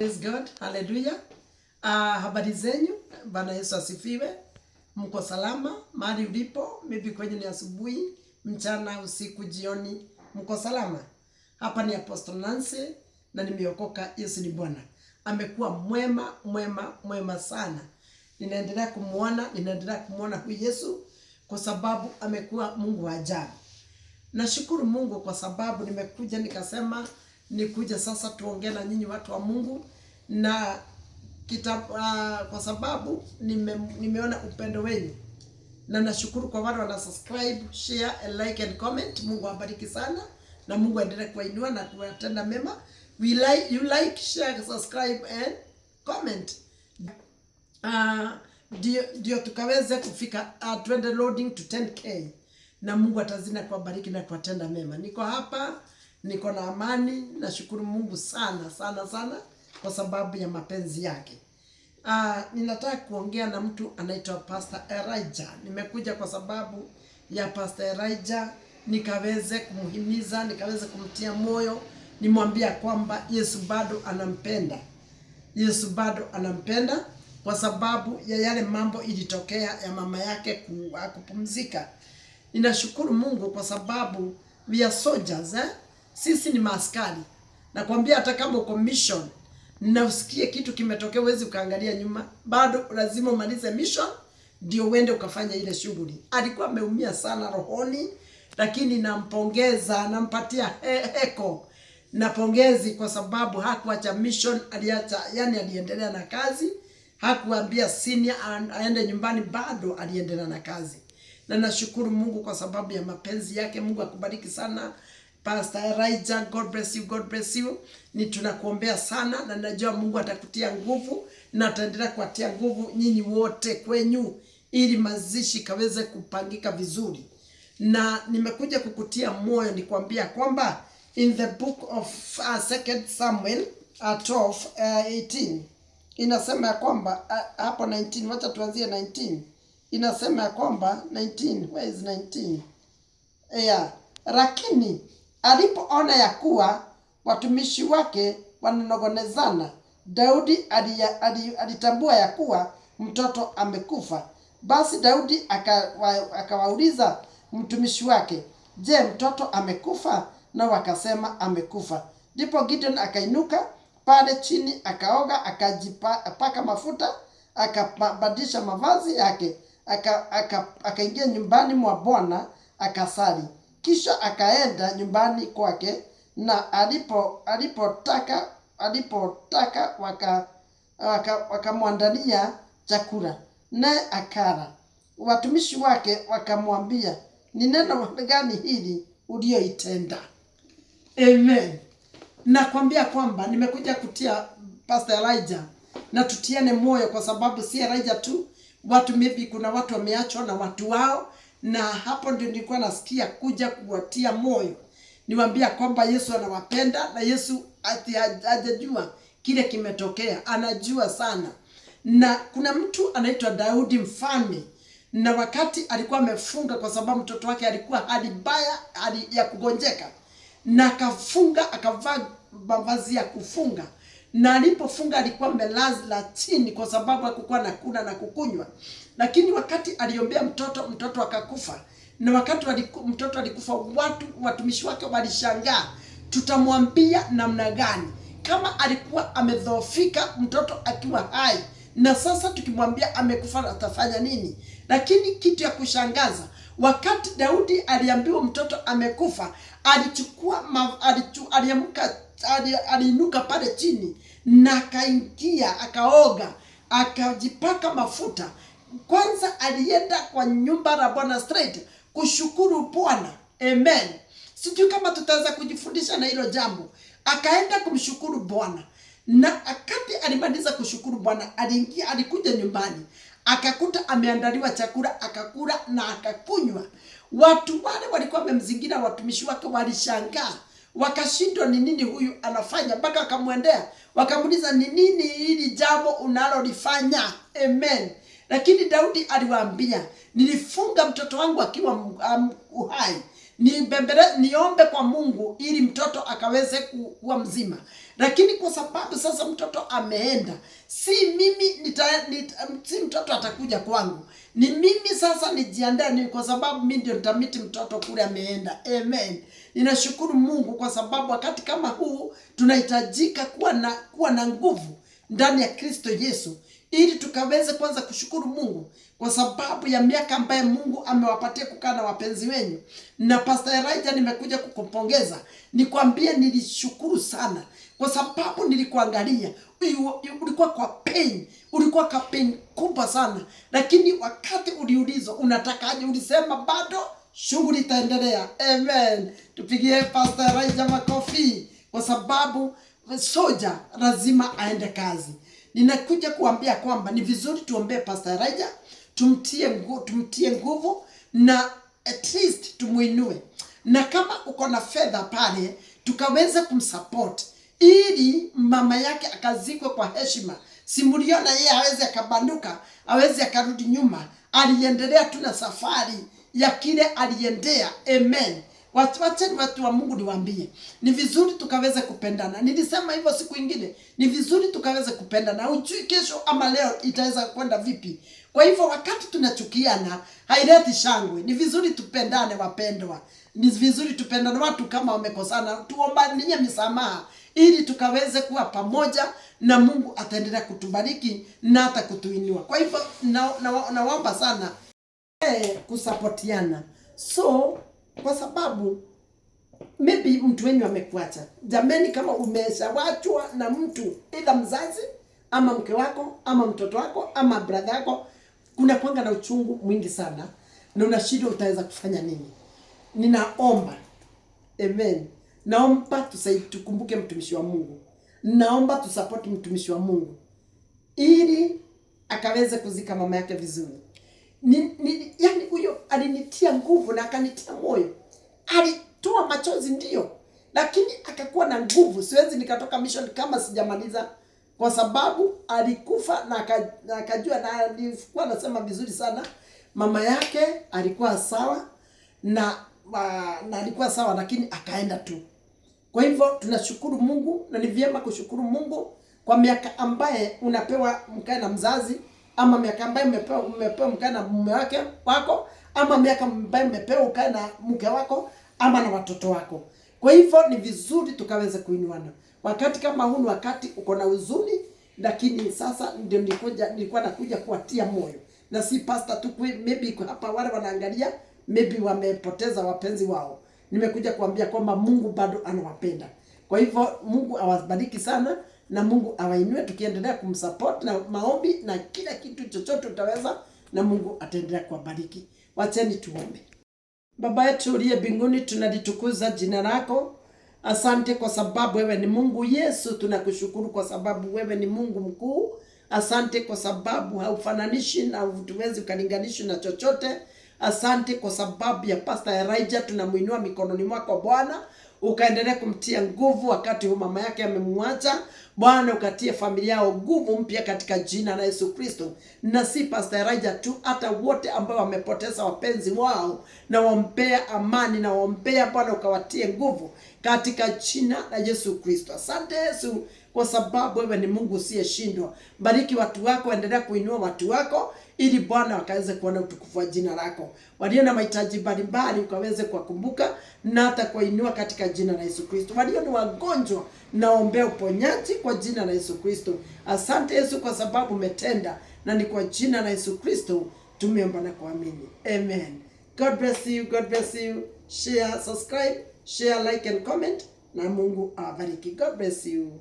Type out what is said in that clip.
Praise God. Hallelujah. Habari zenyu. Bwana Yesu asifiwe. Mko salama mahali ulipo? Maybe kwenye ni asubuhi, mchana, usiku, jioni. Mko salama? Hapa ni Apostle Nancy na nimeokoka. Yesu ni Bwana. Amekuwa mwema sana. Ninaendelea kumuona huyu Yesu kwa sababu amekuwa Mungu wa ajabu. Nashukuru Mungu kwa sababu nimekuja nikasema nikuja sasa tuongee na nyinyi watu wa Mungu na kwa sababu nimeona upendo wenu. Na nashukuru kwa wale wana subscribe, share, like and comment. Mungu awabariki sana na Mungu aendelee kuwainua na kuwatenda mema. You like, share, subscribe and comment. Ndio tukaweze kufika twende loading to 10k. Na Mungu atazina kuwabariki na kuwatenda mema. Niko hapa, niko na amani, nashukuru Mungu sana kwa sababu ya mapenzi yake. Ninataka kuongea na mtu anaitwa Pastor Elijah. Nimekuja kwa sababu ya Pastor Elijah, nikaweze kumhimiza, nikaweze kumtia moyo, nimwambia kwamba Yesu bado anampenda. Yesu bado anampenda kwa sababu ya yale mambo ilitokea ya mama yake kupumzika. Ninashukuru Mungu kwa sababu we are soldiers, Sisi ni maaskari. Nakwambia hata kama uko mission na usikie kitu kimetokea huwezi ukaangalia nyuma. Bado lazima umalize mission ndio uende ukafanya ile shughuli. Alikuwa ameumia sana rohoni, lakini nampongeza, nampatia heko na pongezi kwa sababu hakuacha mission, aliendelea na kazi. Hakuambia senior aende nyumbani, bado aliendelea na kazi. Na nashukuru Mungu kwa sababu ya mapenzi yake. Mungu akubariki sana Pastor Elijah. God bless you. Ni tunakuombea sana na najua Mungu atakutia nguvu na ataendelea kuatia nguvu nyinyi wote kwenyu ili mazishi kaweze kupangika vizuri. Na nimekuja kukutia moyo nikwambia kwamba in the book of 2 Samuel 12:18 inasema ya kwamba hapo 19, wacha tuanzie 19. Inasema ya kwamba 19, where is 19? Lakini alipoona ya kuwa watumishi wake wananogonezana, Daudi alitambua ya kuwa mtoto amekufa. Basi Daudi akawauliza mtumishi wake, "Je, mtoto amekufa?" Na wakasema amekufa. Ndipo Gideon akainuka pale chini, akaoga, akajipaka mafuta, akabadilisha mavazi yake, akaingia nyumbani mwa Bwana akasali. Kisha akaenda nyumbani kwake, na alipotaka wakamwandalia chakula, naye akala. Watumishi wake wakamwambia, "Ni neno gani hili ulioitenda?" Amen. Nakwambia kwamba nimekuja kutia Pastor Elijah na tutiane moyo kwa sababu si Elijah tu, watu maybe kuna watu wameachwa na watu wao, na hapo ndio nilikuwa nasikia kuja kuwatia moyo. Niwaambia kwamba Yesu anawapenda na Yesu hajajua kile kimetokea, anajua sana. Na kuna mtu anaitwa Daudi mfalme, na wakati alikuwa amefunga kwa sababu mtoto wake alikuwa hali mbaya, hali ya kugonjeka, na akafunga, akavaa mavazi ya kufunga. Na alipofunga alikuwa amelala chini kwa sababu hakukuwa na kula na kukunywa. Lakini wakati aliombea mtoto akakufa. Na wakati mtoto alikufa, watumishi wake walishangaa, tutamwambia namna gani kama alikuwa amedhoofika mtoto akiwa hai, na sasa tukimwambia amekufa atafanya nini? Lakini kitu ya kushangaza, wakati Daudi aliambiwa mtoto amekufa, aliinuka pale chini na akaingia, akaoga, akajipaka mafuta. Kwanza alienda kwa nyumba la Bwana straight kushukuru Bwana. Amen. Sijui kama tutaweza kujifundisha na hilo jambo. Akaenda kumshukuru Bwana. Na wakati alimaliza kushukuru Bwana, alikuja nyumbani, akakuta ameandaliwa chakula, akakula na akakunywa. Watu wale walikuwa wamemzingira watumishi wake walishangaa. Wakashindwa ni nini huyu anafanya, mpaka akamwendea wakamuuliza, "Ni nini hili jambo unalolifanya?" Amen. Lakini Daudi aliwaambia, "Nilifunga mtoto wangu akiwa uhai. Niombe kwa Mungu ili mtoto akaweze kuwa mzima." lakini kwa sababu sasa mtoto ameenda, si mimi si mtoto atakuja kwangu, ni mimi sasa nijiandae, ni kwa sababu mimi ndio nitamiti mtoto kule ameenda. Amen. Ninashukuru Mungu kwa sababu wakati kama huu tunahitajika kuwa na nguvu ndani ya Kristo Yesu, ili tukaweze kwanza kushukuru Mungu kwa sababu ya miaka ambayo Mungu amewapatia kukaa na wapenzi wenyu. Na Pastor Elijah, nimekuja kukupongeza, nikwambie nilishukuru sana kwa sababu nilikuangalia, ulikuwa kwa pain, ulikuwa kwa pain kubwa sana, lakini wakati uliulizwa unatakaje, ulisema bado shughuli itaendelea. Amen. Tupigie Pastor Elijah makofi, kwa sababu soja lazima aende kazi. Ninakuja kuambia kwamba ni vizuri tuombee Pastor Elijah, tumtie nguvu na at least tumuinue, na kama uko na fedha pale tukaweza kumsupport ili mama yake akazikwe kwa heshima. Simuliona yeye aweze akabanduka, aweze akarudi nyuma, aliendelea tu na safari ya kile aliendea. Amen. Watu wa Mungu, niwaambie, ni vizuri tukaweze kupendana. Nilisema hivyo siku ingine, ni vizuri tukaweze kupendana. Ujui kesho ama leo itaweza kwenda vipi. Kwa hivyo wakati tunachukiana haileti shangwe. Ni vizuri tupendane wapendwa. Ni vizuri tupendane. Watu kama wamekosana, tuombane misamaha ili tukaweze kuwa pamoja, na Mungu ataendelea kutubariki na hata kutuinua. Kwa hivyo naomba sana kusapotiana. So kwa sababu maybe mtu wenyu amekuacha. Jameni, kama umeshawachwa na mtu, ila mzazi ama mke wako ama mtoto wako ama brother yako, kuna kwanga na uchungu mwingi sana na unashindwa utaweza kufanya nini. Ninaomba, amen, naomba tukumbuke mtumishi wa Mungu. Naomba tusupport mtumishi wa Mungu ili akaweze kuzika mama yake vizuri. Yani huyo alinitia nguvu na akanitia moyo. Alitoa machozi ndio, lakini akakuwa na nguvu. Siwezi nikatoka mission kama sijamaliza, kwa sababu alikufa na akajua, na alikuwa anasema vizuri sana. Mama yake alikuwa sawa na alikuwa sawa, lakini akaenda tu. Kwa hivyo tunashukuru Mungu, na ni vyema kushukuru Mungu kwa miaka ambaye unapewa mkae na mzazi, ama miaka ambaye umepewa mkae na mume wako, ama miaka ambaye umepewa ukae na mke wako ama na watoto wako. Kwa hivyo ni vizuri tukaweze kuinuana. Wakati kama huu, wakati uko na huzuni, lakini sasa ndio nilikuwa nakuja kuwatia moyo. Na si pastor tu, maybe hapa wale wanaangalia maybe wamepoteza wapenzi wao. Nimekuja kuambia kwamba Mungu bado anawapenda. Kwa hivyo Mungu awabariki sana, na Mungu awainue, tukiendelea kumsupport na maombi na kila kitu chochote utaweza, na Mungu ataendelea kuwabariki. Wacheni tuombe. Baba yetu uliye mbinguni, tunalitukuza jina lako. Asante kwa sababu wewe ni Mungu. Yesu, tunakushukuru kwa sababu wewe ni Mungu mkuu. Asante kwa sababu haufananishi na huwezi ukalinganishwa na chochote. Asante kwa sababu ya Pastor Elijah, tunamuinua mikononi mwako Bwana. Ukaendelea kumtia nguvu wakati huu mama yake amemwacha. Bwana, ukatie familia yao nguvu mpya katika jina la Yesu Kristo. Na si Pastor Elijah tu, hata wote ambao wamepoteza wapenzi wao, na waombea amani, na waombea Bwana ukawatie nguvu katika jina la Yesu Kristo. Asante Yesu kwa sababu wewe ni Mungu usiyeshindwa. Bariki watu wako, endelea kuinua watu wako ili Bwana wakaweze kuona utukufu wa jina lako. Walio na mahitaji mbalimbali ukaweze kuwakumbuka na hata kuinua katika jina la Yesu Kristo. Walio ni wagonjwa, naombea uponyaji kwa jina la Yesu Kristo. Asante Yesu kwa sababu umetenda, na ni kwa jina la Yesu Kristo tumeomba na kuamini. Amen. God bless you. God bless you. Share, subscribe, share, like and comment, na Mungu awabariki. God bless you.